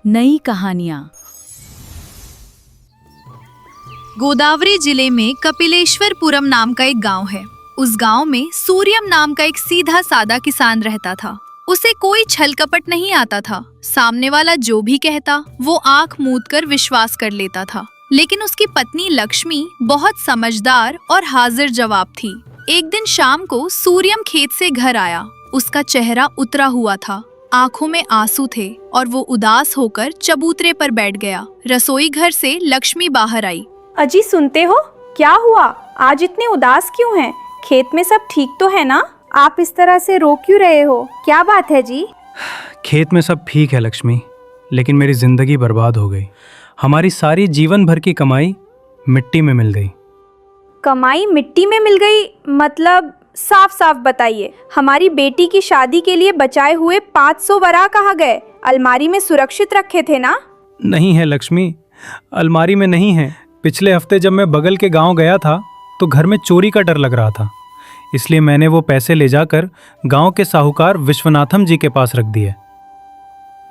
नई कहानियां। गोदावरी जिले में कपिलेश्वरपुरम नाम का एक गांव है। उस गांव में सूर्यम नाम का एक सीधा सादा किसान रहता था। उसे कोई छल कपट नहीं आता था। सामने वाला जो भी कहता वो आंख मूंद कर विश्वास कर लेता था। लेकिन उसकी पत्नी लक्ष्मी बहुत समझदार और हाजिर जवाब थी। एक दिन शाम को सूर्यम खेत से घर आया। उसका चेहरा उतरा हुआ था, आंखों में आंसू थे और वो उदास होकर चबूतरे पर बैठ गया। रसोई घर से लक्ष्मी बाहर आई। अजी सुनते हो, क्या हुआ? आज इतने उदास क्यों हैं? खेत में सब ठीक तो है ना? आप इस तरह से रो क्यों रहे हो? क्या बात है जी? खेत में सब ठीक है लक्ष्मी, लेकिन मेरी जिंदगी बर्बाद हो गई। हमारी सारी जीवन भर की कमाई मिट्टी में मिल गई। कमाई मिट्टी में मिल गई मतलब? साफ साफ बताइए। हमारी बेटी की शादी के लिए बचाए हुए 500 वरा कहाँ गए? अलमारी में सुरक्षित रखे थे ना? नहीं है लक्ष्मी, अलमारी में नहीं है। पिछले हफ्ते जब मैं बगल के गांव गया था तो घर में चोरी का डर लग रहा था, इसलिए मैंने वो पैसे ले जाकर गांव के साहूकार विश्वनाथम जी के पास रख दिए।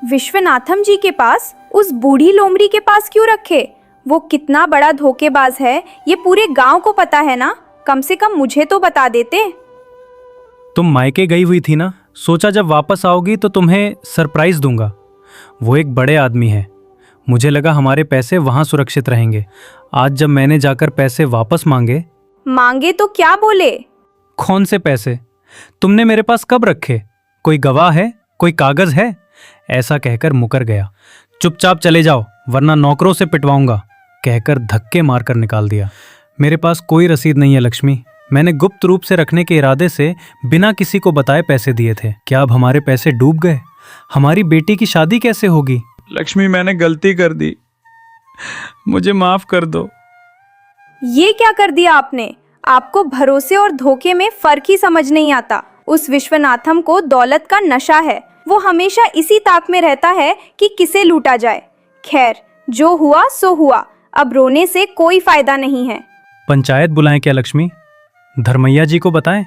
विश्वनाथम जी के पास? उस बूढ़ी लोमड़ी के पास क्यों रखे? वो कितना बड़ा धोखेबाज है, ये पूरे गांव को पता है ना। कम से कम मुझे तो बता देते। तुम मायके गई हुई थी ना, सोचा जब वापस आओगी तो तुम्हें सरप्राइज दूंगा। वो एक बड़े आदमी है, मुझे लगा हमारे पैसे वहां सुरक्षित रहेंगे। आज जब मैंने जाकर पैसे वापस मांगे तो क्या बोले? कौन से पैसे? तुमने मेरे पास कब रखे? कोई गवाह है? कोई कागज है? ऐसा कहकर मुकर गया। चुपचाप चले जाओ वरना नौकरों से पिटवाऊंगा, कहकर धक्के मारकर निकाल दिया। मेरे पास कोई रसीद नहीं है लक्ष्मी। मैंने गुप्त रूप से रखने के इरादे से बिना किसी को बताए पैसे दिए थे। क्या अब हमारे पैसे डूब गए? हमारी बेटी की शादी कैसे होगी? लक्ष्मी, मैंने गलती कर दी, मुझे माफ कर दो। ये क्या कर दिया आपने? आपको भरोसे और धोखे में फर्क ही समझ नहीं आता। उस विश्वनाथम को दौलत का नशा है। वो हमेशा इसी ताक में रहता है कि किसे लूटा जाए। खैर, जो हुआ सो हुआ, अब रोने से कोई फायदा नहीं है। पंचायत बुलाएं क्या लक्ष्मी? धर्मैया जी को बताएं?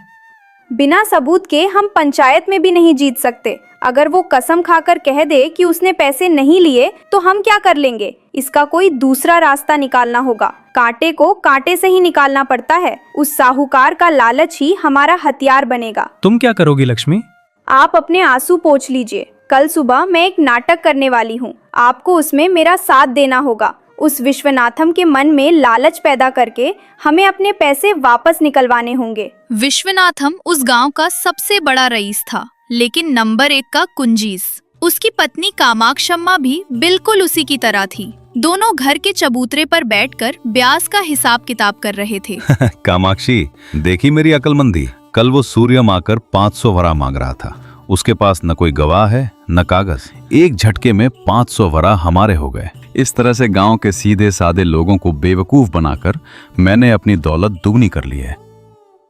बिना सबूत के हम पंचायत में भी नहीं जीत सकते। अगर वो कसम खाकर कह दे कि उसने पैसे नहीं लिए तो हम क्या कर लेंगे? इसका कोई दूसरा रास्ता निकालना होगा। कांटे को कांटे से ही निकालना पड़ता है। उस साहूकार का लालच ही हमारा हथियार बनेगा। तुम क्या करोगी लक्ष्मी? आप अपने आंसू पोंछ लीजिए। कल सुबह मैं एक नाटक करने वाली हूँ। आपको उसमें मेरा साथ देना होगा। उस विश्वनाथम के मन में लालच पैदा करके हमें अपने पैसे वापस निकलवाने होंगे। विश्वनाथम उस गांव का सबसे बड़ा रईस था, लेकिन नंबर 1 का कुंजीस। उसकी पत्नी कामाक्षम्मा भी बिल्कुल उसी की तरह थी। दोनों घर के चबूतरे पर बैठकर ब्याज का हिसाब किताब कर रहे थे। कामाक्षी, देखी मेरी अक्लमंदी। कल वो सूर्यम आकर 500 वरा मांग रहा था। उसके पास न कोई गवाह है न कागज। एक झटके में 500 वरा हमारे हो गए। इस तरह से गांव के सीधे सादे लोगों को बेवकूफ बनाकर मैंने अपनी दौलत दुगनी कर ली है।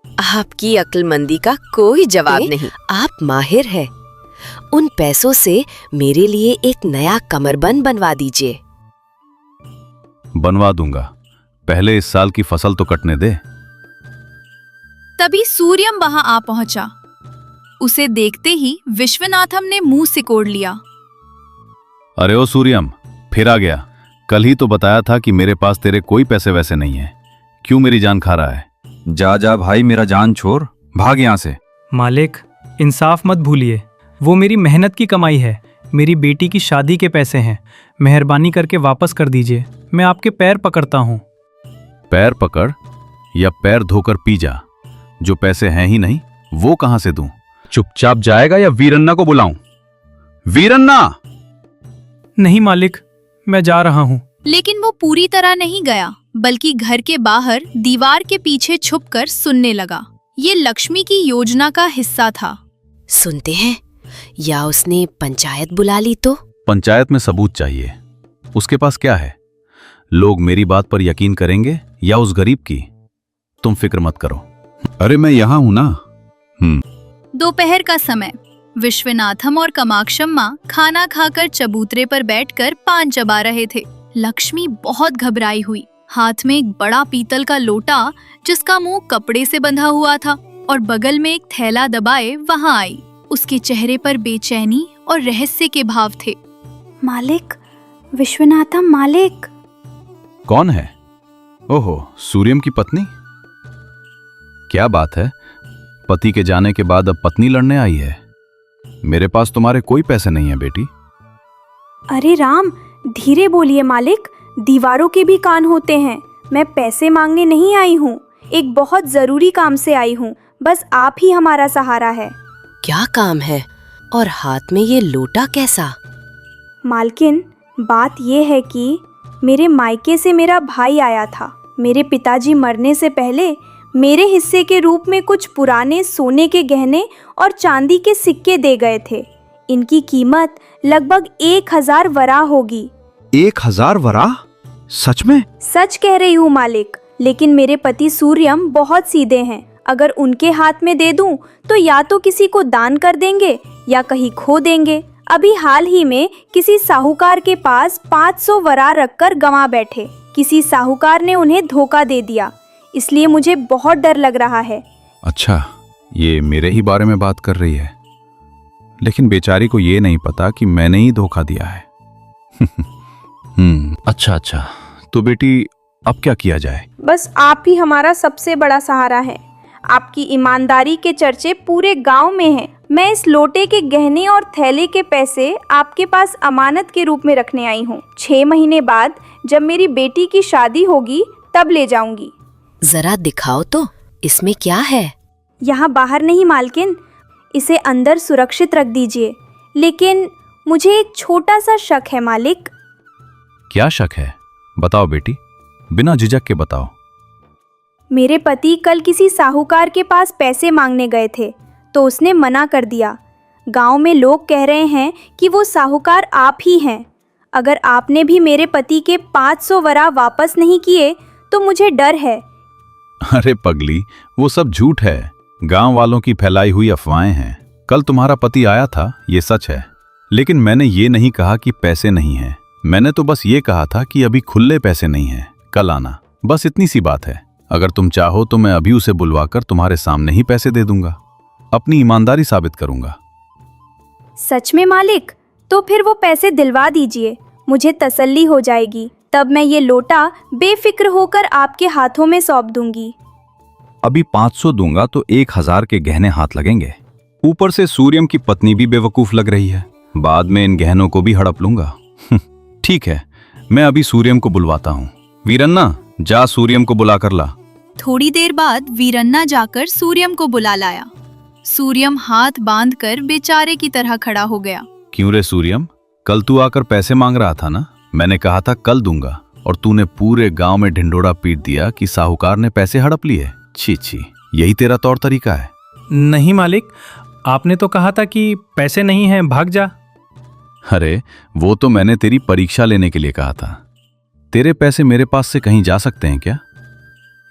आपकी अक्लमंदी का कोई जवाब नहीं। आप माहिर है। उन पैसों से मेरे लिए एक नया कमरबंद बनवा दीजिए। बनवा दूंगा, पहले इस साल की फसल तो कटने दे। तभी सूर्यम वहां आ पहुंचा। उसे देखते ही विश्वनाथम ने मुंह सिकोड़ लिया। अरे ओ सूर्यम, फिर आ गया। कल ही तो बताया था कि मेरे पास तेरे कोई पैसे वैसे नहीं है। क्यों मेरी जान खा रहा है? जा जा भाई, मेरा जान छोड़, भाग यहाँ से। मालिक, इंसाफ मत भूलिए। वो मेरी मेहनत की कमाई है, मेरी बेटी की शादी के पैसे हैं। मेहरबानी करके वापस कर दीजिए। मैं आपके पैर पकड़ता हूँ। पैर पकड़ या पैर धोकर पी जा। जो पैसे हैं ही नहीं वो कहां से दूं? चुपचाप जाएगा या वीरन्ना को बुलाऊं? वीरन्ना! नहीं मालिक, मैं जा रहा हूँ। लेकिन वो पूरी तरह नहीं गया, बल्कि घर के बाहर दीवार के पीछे छुपकर सुनने लगा। ये लक्ष्मी की योजना का हिस्सा था। सुनते हैं, या उसने पंचायत बुला ली तो? पंचायत में सबूत चाहिए। उसके पास क्या है? लोग मेरी बात पर यकीन करेंगे या उस गरीब की? तुम फिक्र मत करो। अरे मैं यहाँ हूं ना। दोपहर का समय। विश्वनाथम और कामाक्षम्मा खाना खाकर चबूतरे पर बैठकर पान चबा रहे थे। लक्ष्मी बहुत घबराई हुई। हाथ में एक बड़ा पीतल का लोटा जिसका मुंह कपड़े से बंधा हुआ था और बगल में एक थैला दबाए वहां आई। उसके चेहरे पर बेचैनी और रहस्य के भाव थे। मालिक, विश्वनाथम मालिक। कौन है? ओहो, सूर्यम की पत्नी। क्या बात है, पति के जाने के बाद अब पत्नी लड़ने आई है? मेरे पास तुम्हारे कोई पैसे नहीं है बेटी। अरे राम, धीरे बोलिए मालिक, दीवारों के भी कान होते हैं। मैं पैसे मांगने नहीं आई हूँ, एक बहुत जरूरी काम से आई हूँ। बस आप ही हमारा सहारा है। क्या काम है और हाथ में ये लोटा कैसा? मालकिन, बात ये है कि मेरे मायके से मेरा भाई आया था। मेरे पिताजी मरने से पहले मेरे हिस्से के रूप में कुछ पुराने सोने के गहने और चांदी के सिक्के दे गए थे। इनकी कीमत लगभग 1000 वरा होगी। 1000 वरा? सच में? सच कह रही हूँ मालिक, लेकिन मेरे पति सूर्यम बहुत सीधे हैं। अगर उनके हाथ में दे दूं तो या तो किसी को दान कर देंगे या कहीं खो देंगे। अभी हाल ही में किसी साहूकार के पास 500 वरा रखकर गंवा बैठे। किसी साहूकार ने उन्हें धोखा दे दिया, इसलिए मुझे बहुत डर लग रहा है। अच्छा, ये मेरे ही बारे में बात कर रही है, लेकिन बेचारी को ये नहीं पता कि मैंने ही धोखा दिया है। अच्छा, तो बेटी अब क्या किया जाए? बस आप ही हमारा सबसे बड़ा सहारा है। आपकी ईमानदारी के चर्चे पूरे गांव में हैं। मैं इस लोटे के गहने और थैले के पैसे आपके पास अमानत के रूप में रखने आई हूँ। 6 महीने बाद जब मेरी बेटी की शादी होगी तब ले जाऊंगी। जरा दिखाओ तो, इसमें क्या है? यहाँ बाहर नहीं मालकिन, इसे अंदर सुरक्षित रख दीजिए। लेकिन मुझे एक छोटा सा शक है मालिक। क्या शक है? बताओ बेटी, बिना झिझक के बताओ। मेरे पति कल किसी साहूकार के पास पैसे मांगने गए थे तो उसने मना कर दिया। गांव में लोग कह रहे हैं कि वो साहूकार आप ही हैं। अगर आपने भी मेरे पति के 500 वरा वापस नहीं किए तो मुझे डर है। अरे पगली, वो सब झूठ है, गांव वालों की फैलाई हुई अफवाहें हैं। कल तुम्हारा पति आया था, ये सच है, लेकिन मैंने ये नहीं कहा कि पैसे नहीं हैं। मैंने तो बस ये कहा था कि अभी खुले पैसे नहीं हैं, कल आना। बस इतनी सी बात है। अगर तुम चाहो तो मैं अभी उसे बुलवाकर तुम्हारे सामने ही पैसे दे दूंगा, अपनी ईमानदारी साबित करूंगा। सच में मालिक? तो फिर वो पैसे दिलवा दीजिए, मुझे तसल्ली हो जाएगी। तब मैं ये लोटा बेफिक्र होकर आपके हाथों में सौंप दूंगी। अभी 500 दूंगा तो 1000 के गहने हाथ लगेंगे। ऊपर से सूर्यम की पत्नी भी बेवकूफ लग रही है। बाद में इन गहनों को भी हड़प लूंगा। ठीक है, मैं अभी सूर्यम को बुलवाता हूँ। वीरन्ना, जा सूर्यम को बुला कर ला। थोड़ी देर बाद वीरन्ना जाकर सूर्यम को बुला लाया। सूर्यम हाथ बांधकर बेचारे की तरह खड़ा हो गया। क्यों रे सूर्यम, कल तू आकर पैसे मांग रहा था ना? मैंने कहा था कल दूंगा, और तूने पूरे गांव में ढिंडोरा पीट दिया कि साहूकार ने पैसे हड़प लिए। छी, यही तेरा तौर तरीका है? नहीं मालिक, आपने तो कहा था कि पैसे नहीं हैं, भाग जा। अरे वो तो मैंने तेरी परीक्षा लेने के लिए कहा था। तेरे पैसे मेरे पास से कहीं जा सकते हैं क्या?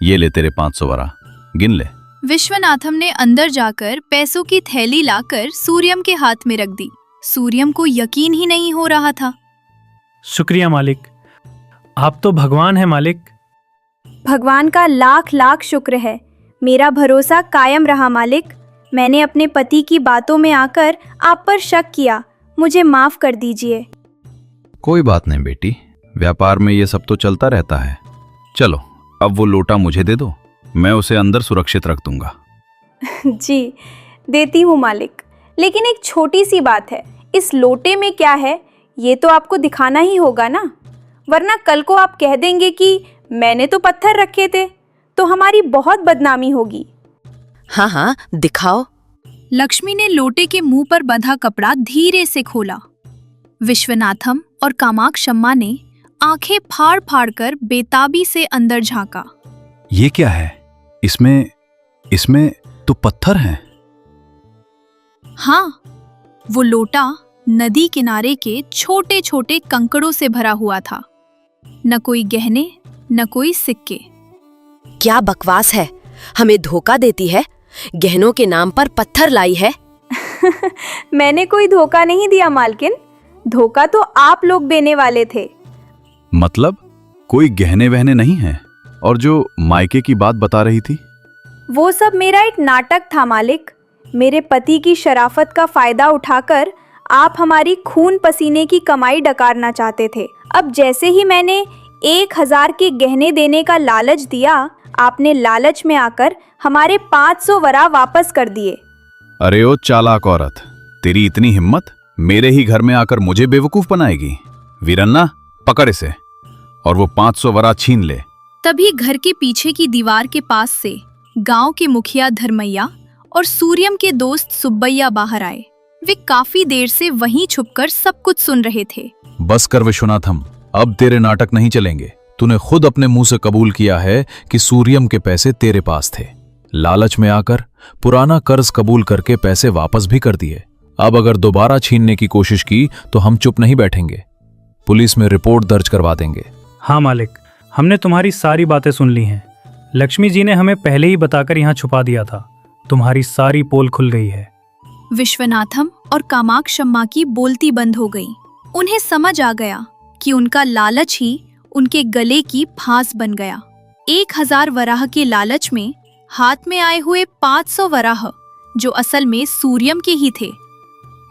ये ले तेरे 500 वरा, गिन ले। विश्वनाथम ने अंदर जाकर पैसों की थैली लाकर सूर्यम के हाथ में रख दी। सूर्यम को यकीन ही नहीं हो रहा था। शुक्रिया मालिक, आप तो भगवान हैं मालिक। भगवान का लाख लाख शुक्र है। मेरा भरोसा कायम रहा मालिक। मैंने अपने पति की बातों में आकर आप पर शक किया, मुझे माफ कर दीजिए। कोई बात नहीं बेटी, व्यापार में ये सब तो चलता रहता है। चलो अब वो लोटा मुझे दे दो, मैं उसे अंदर सुरक्षित रख दूंगा। जी, देती हूँ मालिक। लेकिन एक छोटी सी बात है, इस लोटे में क्या है ये तो आपको दिखाना ही होगा ना, वरना कल को आप कह देंगे कि मैंने तो पत्थर रखे थे, तो हमारी बहुत बदनामी होगी। हाँ, दिखाओ। लक्ष्मी ने लोटे के मुंह पर बंधा कपड़ा धीरे से खोला। विश्वनाथम और कामाक्षम्मा ने आंखें फाड़ फाड़ कर बेताबी से अंदर झांका। ये क्या है? इसमें तो पत्थर हैं। हाँ, वो लोटा नदी किनारे के छोटे छोटे कंकड़ों से भरा हुआ था। न कोई गहने, न कोई सिक्के। क्या बकवास है, हमें धोखा देती है, गहनों के नाम पर पत्थर लाई है। मैंने कोई धोखा नहीं दिया मालकिन, धोखा तो आप लोग देने वाले थे। मतलब कोई गहने वहने नहीं हैं? और जो मायके की बात बता रही थी? वो सब मेरा एक नाटक था मालिक। मेरे पति की शराफत का फायदा उठाकर आप हमारी खून पसीने की कमाई डकारना चाहते थे। अब जैसे ही मैंने 1000 के गहने देने का लालच दिया, आपने लालच में आकर हमारे 500 वरा वापस कर दिए। अरे ओ चालाक औरत, तेरी इतनी हिम्मत, मेरे ही घर में आकर मुझे बेवकूफ बनाएगी। वीरन्ना, पकड़ इसे और वो 500 वरा छीन ले। तभी घर के पीछे की दीवार के पास से गांव के मुखिया धर्मैया और सूर्यम के दोस्त सुब्बैया बाहर आए। वे काफी देर से वहीं छुपकर सब कुछ सुन रहे थे। बस कर विश्वनाथम, अब तेरे नाटक नहीं चलेंगे। तूने खुद अपने मुंह से कबूल किया है कि सूर्यम के पैसे तेरे पास थे। लालच में आकर पुराना कर्ज कबूल करके पैसे वापस भी कर दिए। अब अगर दोबारा छीनने की कोशिश की तो हम चुप नहीं बैठेंगे, पुलिस में रिपोर्ट दर्ज करवा देंगे। हाँ मालिक, हमने तुम्हारी सारी बातें सुन ली हैं। लक्ष्मी जी ने हमें पहले ही बताकर यहाँ छुपा दिया था। तुम्हारी सारी पोल खुल गई है। विश्वनाथम और कामाक्षम्मा की बोलती बंद हो गई। उन्हें समझ आ गया कि उनका लालच ही उनके गले की फांस बन गया। 1000 वराह के लालच में हाथ में आए हुए 500 वराह, जो असल में सूर्यम के ही थे।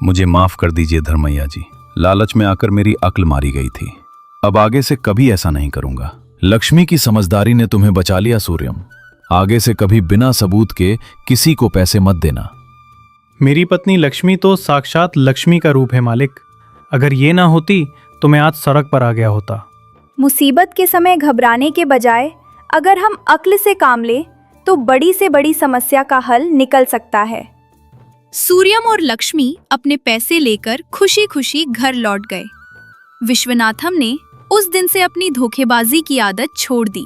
मुझे माफ कर दीजिए धर्मैया जी, लालच में आकर मेरी अक्ल मारी गई थी। अब आगे से कभी ऐसा नहीं करूंगा। लक्ष्मी की समझदारी ने तुम्हें बचा लिया सूर्यम। आगे से कभी बिना सबूत के किसी को पैसे मत देना। मेरी पत्नी लक्ष्मी तो साक्षात लक्ष्मी का रूप है मालिक। अगर ये ना होती तो मैं आज सड़क पर आ गया होता। मुसीबत के समय घबराने के बजाय अगर हम अक्ल से काम लें तो बड़ी से बड़ी समस्या का हल निकल सकता है। सूर्यम और लक्ष्मी अपने पैसे लेकर खुशी खुशी घर लौट गए। विश्वनाथम ने उस दिन से अपनी धोखेबाजी की आदत छोड़ दी।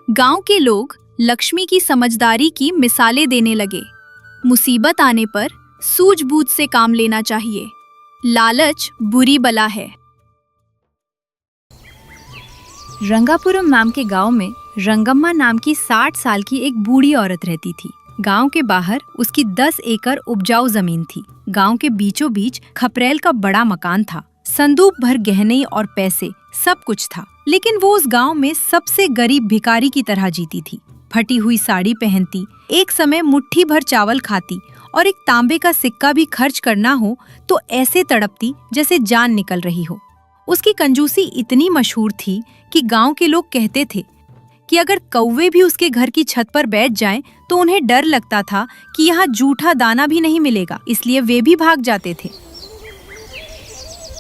गांव के लोग लक्ष्मी की समझदारी की मिसालें देने लगे। मुसीबत आने पर सूझबूझ से काम लेना चाहिए। लालच बुरी बला है। रंगापुरम नाम के गांव में रंगम्मा नाम की 60 साल की एक बूढ़ी औरत रहती थी। गांव के बाहर उसकी 10 एकड़ उपजाऊ जमीन थी। गांव के बीचों बीच खपरेल का बड़ा मकान था। संदूक भर गहने और पैसे सब कुछ था। लेकिन वो उस गांव में सबसे गरीब भिखारी की तरह जीती थी। फटी हुई साड़ी पहनती, एक समय मुट्ठी भर चावल खाती और एक तांबे का सिक्का भी खर्च करना हो तो ऐसे तड़पती जैसे जान निकल रही हो। उसकी कंजूसी इतनी मशहूर थी कि गांव के लोग कहते थे कि अगर कौवे भी उसके घर की छत पर बैठ जाएं तो उन्हें डर लगता था कि यहाँ जूठा दाना भी नहीं मिलेगा, इसलिए वे भी भाग जाते थे।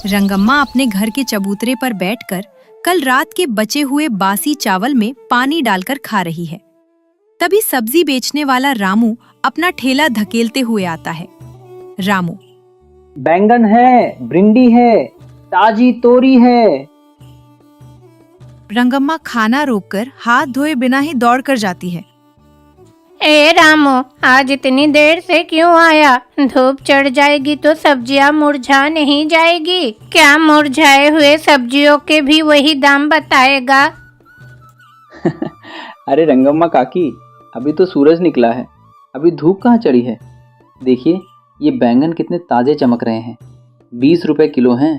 रंगम्मा अपने घर के चबूतरे पर बैठकर कल रात के बचे हुए बासी चावल में पानी डालकर खा रही है। तभी सब्जी बेचने वाला रामू अपना ठेला धकेलते हुए आता है। रामू, बैंगन है, भिंडी है, ताजी तोरी है। रंगम्मा खाना रोककर हाथ धोए बिना ही दौड़ कर जाती है। ए रामू, आज इतनी देर से क्यों आया? धूप चढ़ जाएगी तो सब्जियां मुरझा नहीं जाएगी क्या? मुरझाए हुए सब्जियों के भी वही दाम बताएगा? अरे रंगम्मा काकी, अभी तो सूरज निकला है, अभी धूप कहाँ चढ़ी है। देखिए ये बैंगन कितने ताजे चमक रहे हैं। 20 रुपए किलो हैं।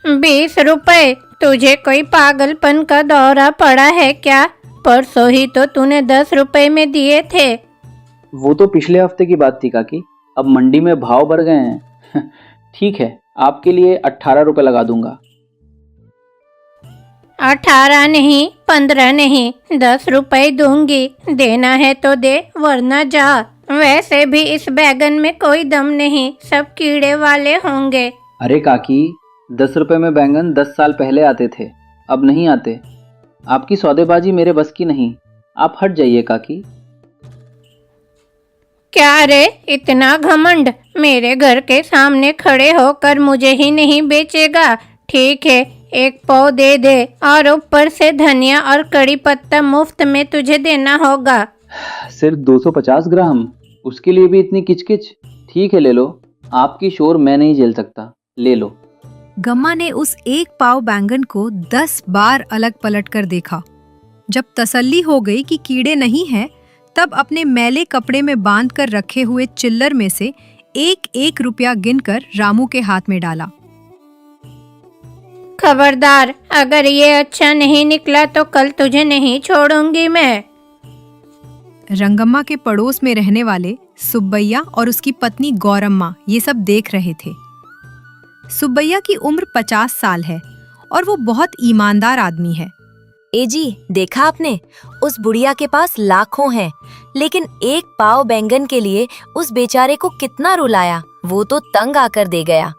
20 रुपए? तुझे कोई पागलपन का दौरा पड़ा है क्या? परसों ही तो तूने 10 रुपए में दिए थे। वो तो पिछले हफ्ते की बात थी काकी, अब मंडी में भाव बढ़ गए हैं। ठीक है, आपके लिए 18 रुपए लगा दूंगा। 18 नहीं, 15 नहीं, 10 रुपए दूंगी। देना है तो दे, वरना जा। वैसे भी इस बैगन में कोई दम नहीं, सब कीड़े वाले होंगे। अरे काकी, 10 रुपए में बैंगन 10 साल पहले आते थे, अब नहीं आते। आपकी सौदेबाजी मेरे बस की नहीं, आप हट जाइए काकी। क्या रे, इतना घमंड? मेरे घर के सामने खड़े होकर मुझे ही नहीं बेचेगा? ठीक है, 1 पाव दे दे और ऊपर से धनिया और कड़ी पत्ता मुफ्त में तुझे देना होगा। सिर्फ 250 ग्राम, उसके लिए भी इतनी किचकिच? ठीक है, ले लो। आपकी शोर मैं नहीं झेल सकता, ले लो। गम्मा ने उस 1 पाव बैंगन को 10 बार अलग पलट कर देखा। जब तसल्ली हो गई कि कीड़े नहीं हैं, तब अपने मैले कपड़े में बांध कर रखे हुए चिल्लर में से 1-1 रुपया गिनकर रामू के हाथ में डाला। खबरदार, अगर ये अच्छा नहीं निकला तो कल तुझे नहीं छोड़ूंगी मैं। रंगम्मा के पड़ोस में रहने वाले सुब्बैया और उसकी पत्नी गौरम्मा ये सब देख रहे थे। सुब्बैया की उम्र 50 साल है और वो बहुत ईमानदार आदमी है। ए जी, देखा आपने, उस बुढ़िया के पास लाखों हैं, लेकिन एक पाव बैंगन के लिए उस बेचारे को कितना रुलाया, वो तो तंग आकर दे गया।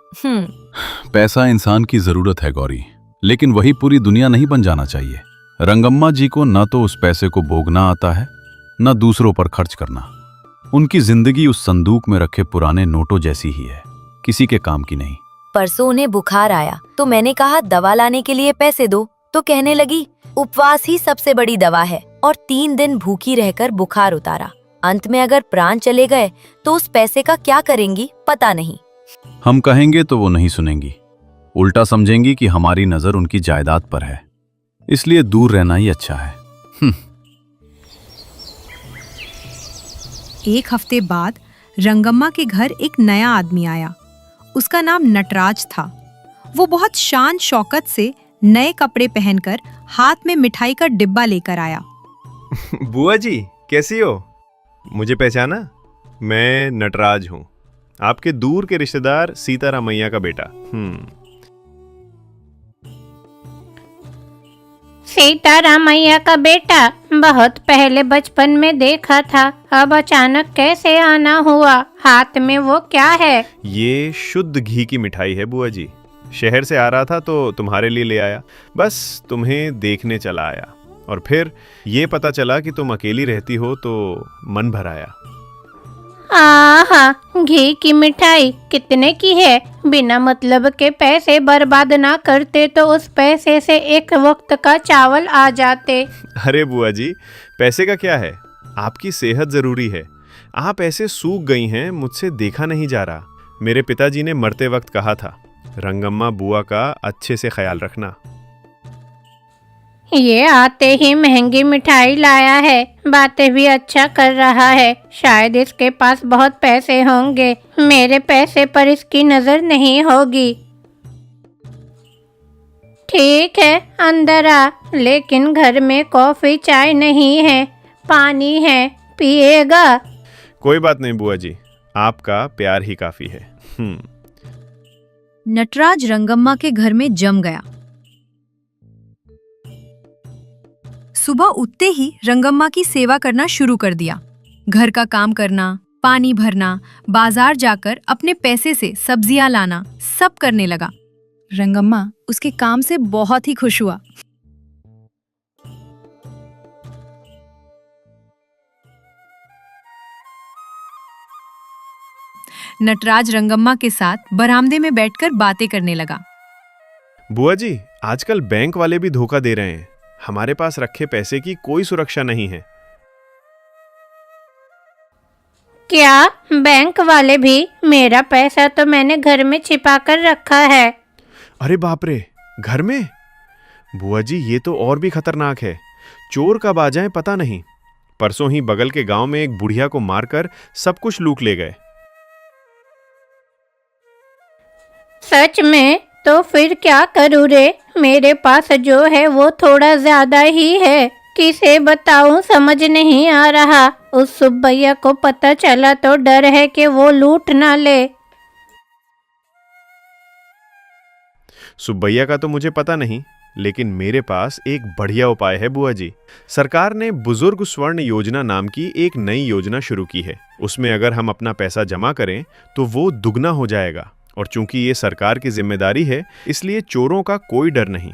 पैसा इंसान की जरूरत है गौरी, लेकिन वही पूरी दुनिया नहीं बन जाना चाहिए। रंगम्मा जी को न तो उस पैसे को भोगना आता है, न दूसरों पर खर्च करना। उनकी जिंदगी उस संदूक में रखे पुराने नोटों जैसी ही है, किसी के काम की नहीं। परसों उन्हें बुखार आया तो मैंने कहा दवा लाने के लिए पैसे दो, तो कहने लगी उपवास ही सबसे बड़ी दवा है, और 3 दिन भूखी रहकर बुखार उतारा। अंत में अगर प्राण चले गए तो उस पैसे का क्या करेंगी पता नहीं। हम कहेंगे तो वो नहीं सुनेंगी, उल्टा समझेंगी कि हमारी नजर उनकी जायदाद पर है, इसलिए दूर रहना ही अच्छा है। एक हफ्ते बाद रंगम्मा के घर एक नया आदमी आया। उसका नाम नटराज था। वो बहुत शान शौकत से नए कपड़े पहनकर हाथ में मिठाई का डिब्बा लेकर आया। बुआ जी कैसी हो? मुझे पहचाना? मैं नटराज हूँ, आपके दूर के रिश्तेदार सीतारामैया का बेटा। सीतारामैया का बेटा? बहुत पहले बचपन में देखा था, अब अचानक कैसे आना हुआ? हाथ में वो क्या है? ये शुद्ध घी की मिठाई है बुआ जी। शहर से आ रहा था तो तुम्हारे लिए ले आया, बस तुम्हें देखने चला आया, और फिर ये पता चला कि तुम अकेली रहती हो तो मन भर आया। आहा, घी की मिठाई कितने की है? बिना मतलब के पैसे बर्बाद ना करते तो उस पैसे से एक वक्त का चावल आ जाते। अरे बुआ जी, पैसे का क्या है, आपकी सेहत जरूरी है। आप ऐसे सूख गई हैं, मुझसे देखा नहीं जा रहा। मेरे पिताजी ने मरते वक्त कहा था, रंगम्मा बुआ का अच्छे से ख्याल रखना। ये आते ही महंगी मिठाई लाया है, बातें भी अच्छा कर रहा है। शायद इसके पास बहुत पैसे होंगे, मेरे पैसे पर इसकी नजर नहीं होगी। ठीक है, अंदर आ, लेकिन घर में कॉफी चाय नहीं है, पानी है, पिएगा? कोई बात नहीं बुआ जी, आपका प्यार ही काफी है। नटराज रंगम्मा के घर में जम गया। सुबह उठते ही रंगम्मा की सेवा करना शुरू कर दिया। घर का काम करना, पानी भरना, बाजार जाकर अपने पैसे से सब्जियां लाना, सब करने लगा। रंगम्मा उसके काम से बहुत ही खुश हुआ। नटराज रंगम्मा के साथ बरामदे में बैठकर बातें करने लगा। बुआ जी, आजकल बैंक वाले भी धोखा दे रहे हैं। हमारे पास रखे पैसे की कोई सुरक्षा नहीं है। क्या बैंक वाले भी? मेरा पैसा तो मैंने घर में छिपा कर रखा है। अरे बाप रे, घर में? बुआ जी, ये तो और भी खतरनाक है। चोर कब आ जाएं पता नहीं। परसों ही बगल के गांव में एक बुढ़िया को मारकर सब कुछ लूट ले गए। सच में? तो फिर क्या करूँ रे? मेरे पास जो है वो थोड़ा ज्यादा ही है, किसे बताऊं समझ नहीं आ रहा। उस सुब्बैया को पता चला तो डर है कि वो लूट ना ले। सुब्बैया का तो मुझे पता नहीं, लेकिन मेरे पास एक बढ़िया उपाय है बुआ जी। सरकार ने बुजुर्ग स्वर्ण योजना नाम की एक नई योजना शुरू की है। उसमें अगर हम अपना पैसा जमा करें तो वो दुगना हो जाएगा, और चूंकि ये सरकार की जिम्मेदारी है, इसलिए चोरों का कोई डर नहीं।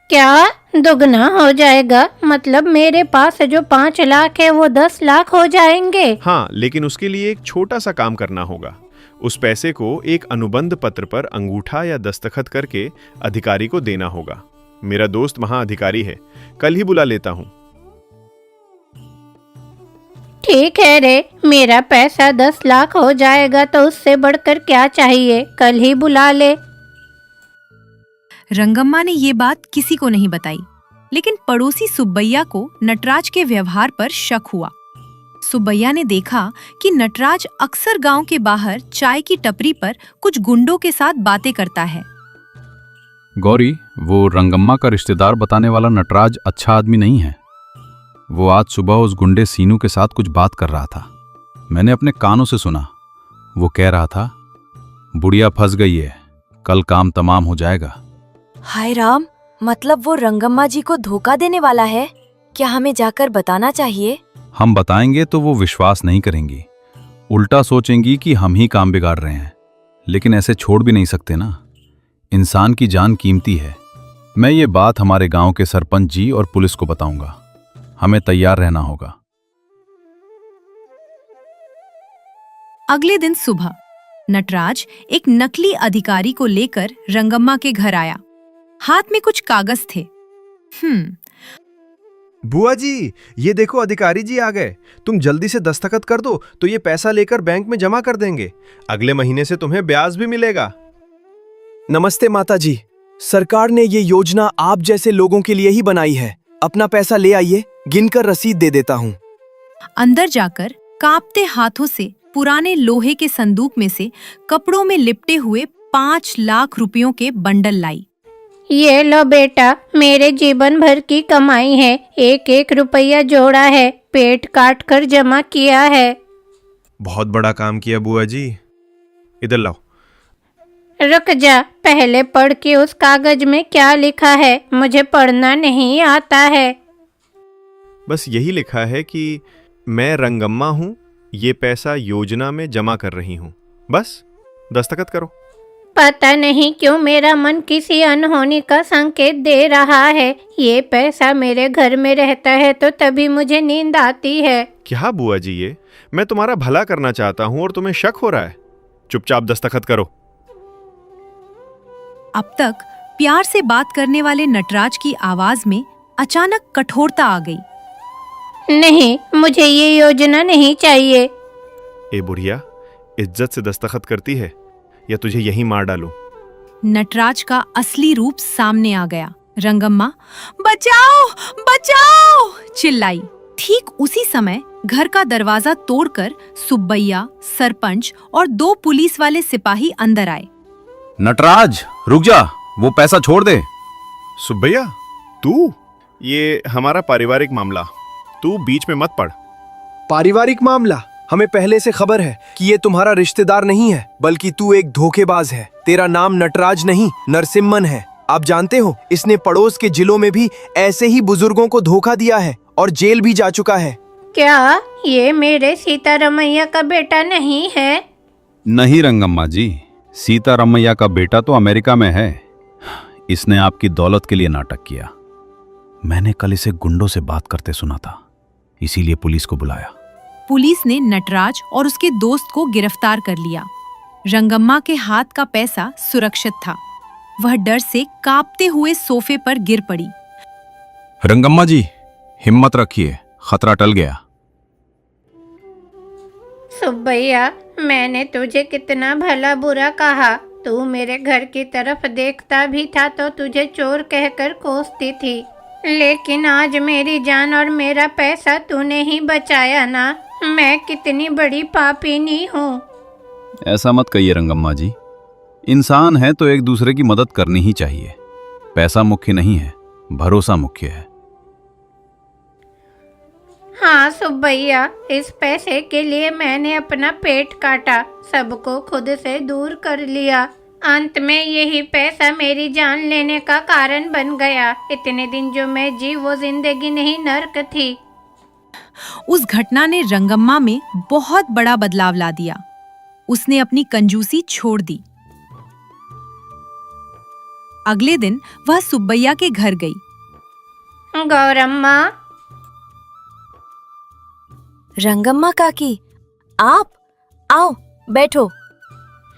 क्या दुगना हो जाएगा? मतलब मेरे पास जो 5 लाख है वो 10 लाख हो जाएंगे? हाँ, लेकिन उसके लिए एक छोटा सा काम करना होगा। उस पैसे को एक अनुबंध पत्र पर अंगूठा या दस्तखत करके अधिकारी को देना होगा। मेरा दोस्त वहां अधिकारी है, कल ही बुला लेता हूं। ठीक है रे, मेरा पैसा 10 लाख हो जाएगा तो उससे बढ़कर क्या चाहिए, कल ही बुला ले। रंगम्मा ने ये बात किसी को नहीं बताई, लेकिन पड़ोसी सुब्बैया को नटराज के व्यवहार पर शक हुआ। सुब्बैया ने देखा कि नटराज अक्सर गांव के बाहर चाय की टपरी पर कुछ गुंडों के साथ बातें करता है। गौरी, वो रंगम्मा का रिश्तेदार बताने वाला नटराज अच्छा आदमी नहीं है। वो आज सुबह उस गुंडे सीनू के साथ कुछ बात कर रहा था। मैंने अपने कानों से सुना। वो कह रहा था बुढ़िया फंस गई है, कल काम तमाम हो जाएगा। हाय राम, मतलब वो रंगम्मा जी को धोखा देने वाला है। क्या हमें जाकर बताना चाहिए? हम बताएंगे तो वो विश्वास नहीं करेंगी, उल्टा सोचेंगी कि हम ही काम बिगाड़ रहे हैं। लेकिन ऐसे छोड़ भी नहीं सकते ना, इंसान की जान कीमती है। मैं ये बात हमारे गांव के सरपंच जी और पुलिस को बताऊंगा। हमें तैयार रहना होगा। अगले दिन सुबह नटराज एक नकली अधिकारी को लेकर रंगम्मा के घर आया। हाथ में कुछ कागज थे। बुआ जी, ये देखो अधिकारी जी आ गए। तुम जल्दी से दस्तखत कर दो तो ये पैसा लेकर बैंक में जमा कर देंगे। अगले महीने से तुम्हें ब्याज भी मिलेगा। नमस्ते माता जी, सरकार ने ये योजना आप जैसे लोगों के लिए ही बनाई है। अपना पैसा ले आइए, गिनकर रसीद दे देता हूँ। अंदर जाकर कांपते हाथों से पुराने लोहे के संदूक में से कपड़ों में लिपटे हुए 5 लाख रुपयों के बंडल लाई। ये लो बेटा, मेरे जीवन भर की कमाई है। 1-1 रुपया जोड़ा है, पेट काट कर जमा किया है। बहुत बड़ा काम किया बुआ जी। इधर लाओ। रुक जा, पहले पढ़ के उस कागज में क्या लिखा है। मुझे पढ़ना नहीं आता है। बस यही लिखा है कि मैं रंगम्मा हूँ, ये पैसा योजना में जमा कर रही हूँ। बस दस्तखत करो। पता नहीं क्यों मेरा मन किसी अनहोनी का संकेत दे रहा है। ये पैसा मेरे घर में रहता है तो तभी मुझे नींद आती है। क्या बुआ जी, ये मैं तुम्हारा भला करना चाहता हूँ और तुम्हें शक हो रहा है। चुपचाप दस्तखत करो। अब तक प्यार से बात करने वाले नटराज की आवाज में अचानक कठोरता आ गई। नहीं, मुझे ये योजना नहीं चाहिए। ए बुढ़िया, इज्जत से दस्तखत करती है या तुझे यहीं मार डालूं? नटराज का असली रूप सामने आ गया। रंगम्मा बचाओ बचाओ चिल्लाई। ठीक उसी समय घर का दरवाजा तोड़कर सुब्बैया, सरपंच और 2 पुलिस वाले सिपाही अंदर आए। नटराज रुक जा, वो पैसा छोड़ दे। सुब्बैया, तू? ये हमारा पारिवारिक मामला, तू बीच में मत पड़। पारिवारिक मामला? हमें पहले से खबर है कि ये तुम्हारा रिश्तेदार नहीं है, बल्कि तू एक धोखेबाज है। तेरा नाम नटराज नहीं, नरसिम्हन है। आप जानते हो, इसने पड़ोस के जिलों में भी ऐसे ही बुजुर्गों को धोखा दिया है और जेल भी जा चुका है। क्या ये मेरे सीतारमैया का बेटा नहीं है? नहीं रंगम्मा जी, सीतारमैया का बेटा तो अमेरिका में है। इसने आपकी दौलत के लिए नाटक किया। मैंने कल इसे गुंडों से बात करते सुना था, इसीलिए पुलिस को बुलाया। पुलिस ने नटराज और उसके दोस्त को गिरफ्तार कर लिया। रंगम्मा के हाथ का पैसा सुरक्षित था। वह डर से कांपते हुए सोफे पर गिर पड़ी। रंगम्मा जी, हिम्मत रखिए, खतरा टल गया। सुब्बैया, मैंने तुझे कितना भला बुरा कहा। तू मेरे घर की तरफ देखता भी था तो तुझे चोर कहकर कोसती थी। लेकिन आज मेरी जान और मेरा पैसा तूने ही बचाया ना। मैं कितनी बड़ी पापीनी हूँ। ऐसा मत कहिए रंगम्मा जी, इंसान है तो एक दूसरे की मदद करनी ही चाहिए। पैसा मुख्य नहीं है, भरोसा मुख्य है। हाँ सुब्बैया, इस पैसे के लिए मैंने अपना पेट काटा, सबको खुद से दूर कर लिया। अंत में यही पैसा मेरी जान लेने का कारण बन गया। इतने दिन जो मैं जी वो जिंदगी नहीं, नर्क थी। उस घटना ने रंगम्मा में बहुत बड़ा बदलाव ला दिया। उसने अपनी कंजूसी छोड़ दी। अगले दिन वह सुब्बैया के घर गई। गौरम्मा। रंगम्मा काकी, आप आओ, बैठो।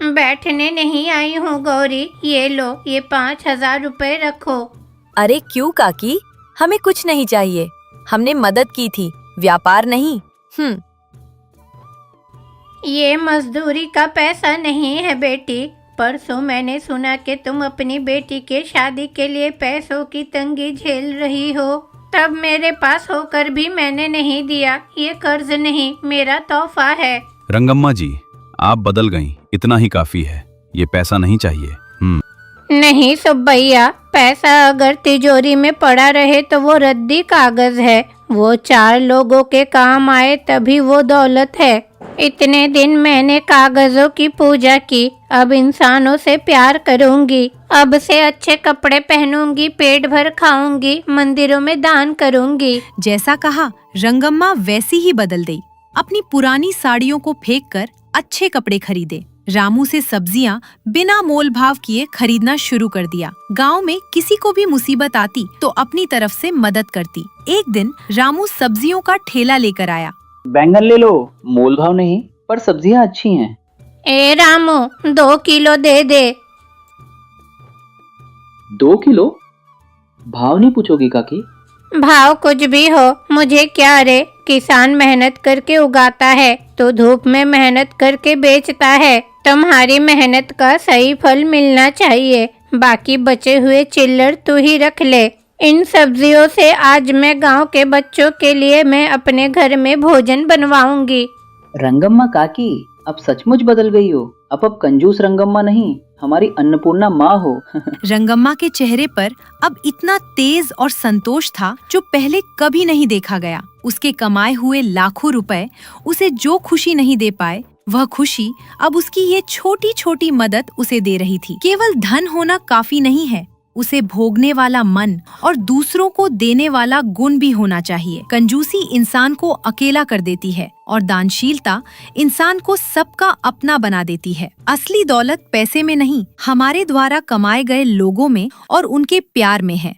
बैठने नहीं आई हूँ गौरी, ये लो, ये 5000 रुपए रखो। अरे क्यों काकी, हमें कुछ नहीं चाहिए। हमने मदद की थी, व्यापार नहीं। ये मजदूरी का पैसा नहीं है बेटी। परसों मैंने सुना कि तुम अपनी बेटी के शादी के लिए पैसों की तंगी झेल रही हो। तब मेरे पास होकर भी मैंने नहीं दिया। ये कर्ज नहीं, मेरा तोहफा है। रंगम्मा जी, आप बदल गईं, इतना ही काफी है। ये पैसा नहीं चाहिए। नहीं सुब्बैया, पैसा अगर तिजोरी में पड़ा रहे तो वो रद्दी कागज है। वो 4 लोगों के काम आए तभी वो दौलत है। इतने दिन मैंने कागजों की पूजा की, अब इंसानों से प्यार करूंगी। अब से अच्छे कपड़े पहनूंगी, पेट भर खाऊंगी, मंदिरों में दान करूंगी। जैसा कहा रंगम्मा वैसी ही बदल गई। अपनी पुरानी साड़ियों को फेंककर अच्छे कपड़े खरीदे। रामू से सब्जियां बिना मोल भाव किए खरीदना शुरू कर दिया। गांव में किसी को भी मुसीबत आती तो अपनी तरफ से मदद करती। एक दिन रामू सब्जियों का ठेला लेकर आया। बैंगन ले लो, मोल भाव नहीं पर सब्जियां अच्छी हैं। ए रामू 2 किलो दे दे। 2 किलो? भाव नहीं पूछोगी काकी? भाव कुछ भी हो, मुझे क्या रे। किसान मेहनत करके उगाता है तो धूप में मेहनत करके बेचता है। तुम्हारी मेहनत का सही फल मिलना चाहिए। बाकी बचे हुए चिल्लर तू ही रख ले। इन सब्जियों से आज मैं गांव के बच्चों के लिए मैं अपने घर में भोजन बनवाऊंगी। रंगम्मा काकी, अब सचमुच बदल गई हो। अब कंजूस रंगम्मा नहीं, हमारी अन्नपूर्णा माँ हो। रंगम्मा के चेहरे पर अब इतना तेज और संतोष था जो पहले कभी नहीं देखा गया। उसके कमाए हुए लाखों रुपए उसे जो खुशी नहीं दे पाए, वह खुशी अब उसकी ये छोटी छोटी मदद उसे दे रही थी। केवल धन होना काफी नहीं है, उसे भोगने वाला मन और दूसरों को देने वाला गुण भी होना चाहिए। कंजूसी इंसान को अकेला कर देती है और दानशीलता इंसान को सबका अपना बना देती है। असली दौलत पैसे में नहीं, हमारे द्वारा कमाए गए लोगों में और उनके प्यार में है।